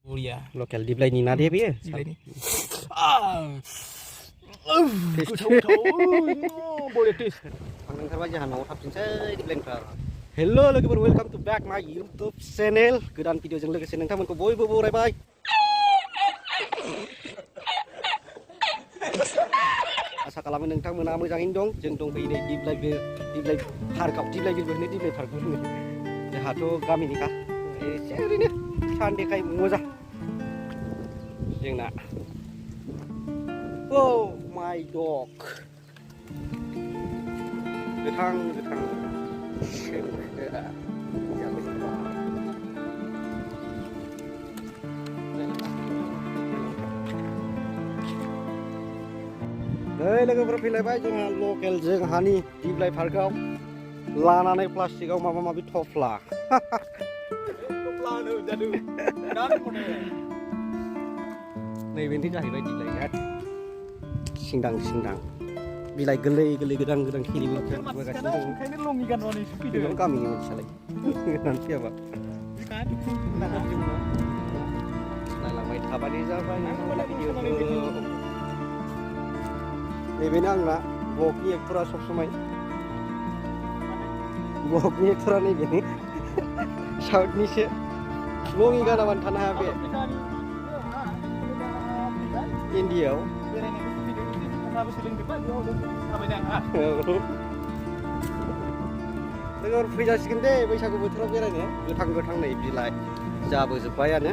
Mulia. Lokal di belai ni na dia bi. Ini. Boleh tis. Panggang karwa jahan mau tapsin saya di belai kar. Hello logifor welcome to back my YouTube channel. Godan video jeng loge seneng tamun ko boy boy bye. Asa kalamin nोंथांमोना मोजाङैनो dong जों dong बै नै दिब्लाय पार्कआव दिब्लाय बिल होनो दिब्लाय park होनो जोंहाथ' गामिनिखा एसे ओरैनो सानदेखाय मोजां जोंना oh my dog गोथां लोगोफोर फैलायबाय जोंहा लकेल जोंहानि दिब्लाय पार्कआव लानानै प्लास्टिकआव माबा माबि थफ्ला नैबेनि जाहैबाय दिब्लाय सिंदां बिलाइ गोरलै गोदान खिलिबोगासिनो दं ओंखायनो लंगि गाननानै फैदों गामिनि मानसियालाय होननानै फैयाबा नायलांबाय थाबानो जाबाय नैबेनो आंना ब्लगनि एक्टरा सब समाय ब्लगनि एक्टरा नैबेनो साउथनिसो लंगि गानाबानो थानो हाया बे इन्डियायाव लोगोफोर फैजासिगोन दे बैसागु बोथोराव बेरायनो गोथां नै बिलाइ जाबोजोब्बायानो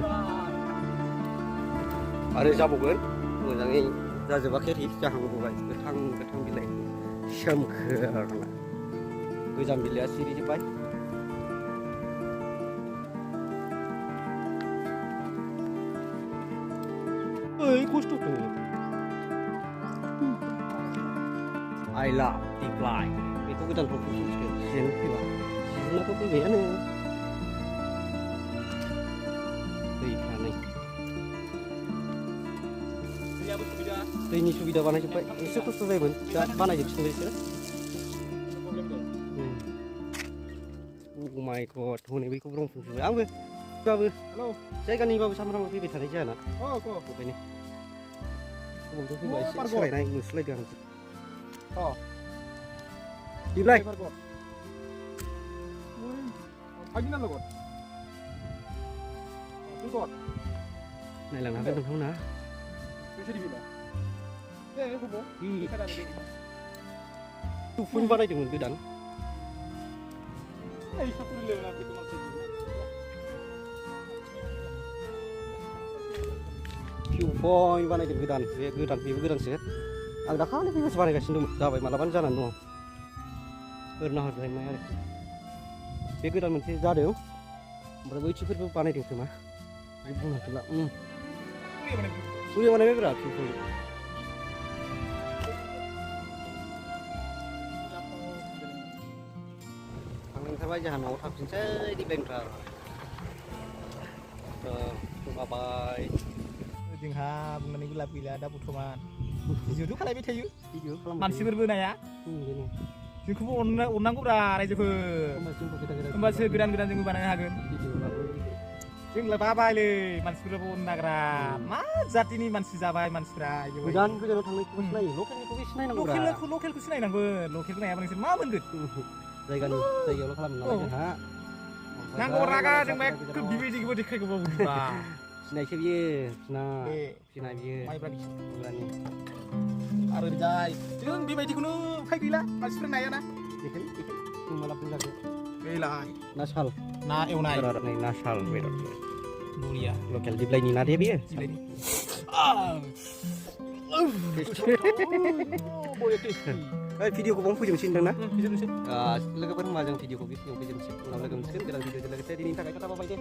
आरो जाबावगोन मोजाङै जाजोबाखै जाहांबोबाय गोथां बिलाइ सोमखोरनो गोजाम बिलाइया सिरिजोब्बाय ओइ खस्थ'थ' I love दिब्लाय बेथ' गोदान सिजोन फैबा सिजोनाथ' फैबायानो दैफ्रानै दैनि सुबिदा बानायजोब्बाय एसे खस्थ' जायोमोन दा बानायजोबसिनबाय बिसोरो oh my god हनै बैखौ बुंफिनजोब्बाय आंबो जायगानिबाबो सामफ्रामबो फैबाय थानाय जायाना ओंखायनो समावथ' फैबा एसे सोलायनाय नुस्लायदों आं दिब्लाय नायलांनो हागोन नोंथांमोना फुन बानायदोंमोन गोदान भिउ पइन्ट बानायदों गोदान बेबो गोदानसो आं दाखालि फैबासो बानायगासिनो दंमोन जाबाय मालाबानो जानानै दङ ओरैनो हरलायनाय आरोखि बे गोदान मोनसे जादों ओमफ्राय बैथिफोरबो बानायदों खोमा बुंनो हाथ'ला बुरिया बानायबाय ब्रा भिउ पइन्ट थांबाय जोंहा न'आव थांफिनसै दिब्लायनिफ्राय बाय जोंहा बुंनानै लाब गैला दा बर्थमान भिडिअथ' खालायबाय थायो मानसिफोरबो नाया जोंखौबो अननांगौब्रा रायजोफोर होमबासो गोदान जोंबो बानायनो हागोन जोंलाय बाबायलै मानसिफोराबो अननो नागिरा मा जातिनि मानसि जाबाय मानसिफ्रा गोजानाव थांनायखौबो सिनायो लकेलनिखौबो सिनायनांगौ लकेलखौ सिनायनांगोन लकेलखौ नायाबा नोंसोर मा मोनगोन जायगायावल' खालामो नालाय जोंहा नांगौ रागा जोंबा एकदम बेबायदिखौबो देखायगौबा सिनायसो बियो फिना बियो माइब्रानि आरो जाय जों बेबायदिखौनो उफाय गैला मानसिफ्रा नायाना देखाय माला बुंजाखो गैलाय ना साल ना एवनाय ना साल बेदर मुलिया लकेल दिब्लायनि ना दे बियो भिडिअखौ बावनो फोजोबनोसै नोंथां ना लोगोफोर होनबा जों भिडिअखौ बेखिनियाव फोजोबनोसै उनाव लोगो मोनसिगोन गोदान भिडिअजों लोगोसे दिनैनि थाखाय खोथा बाय दे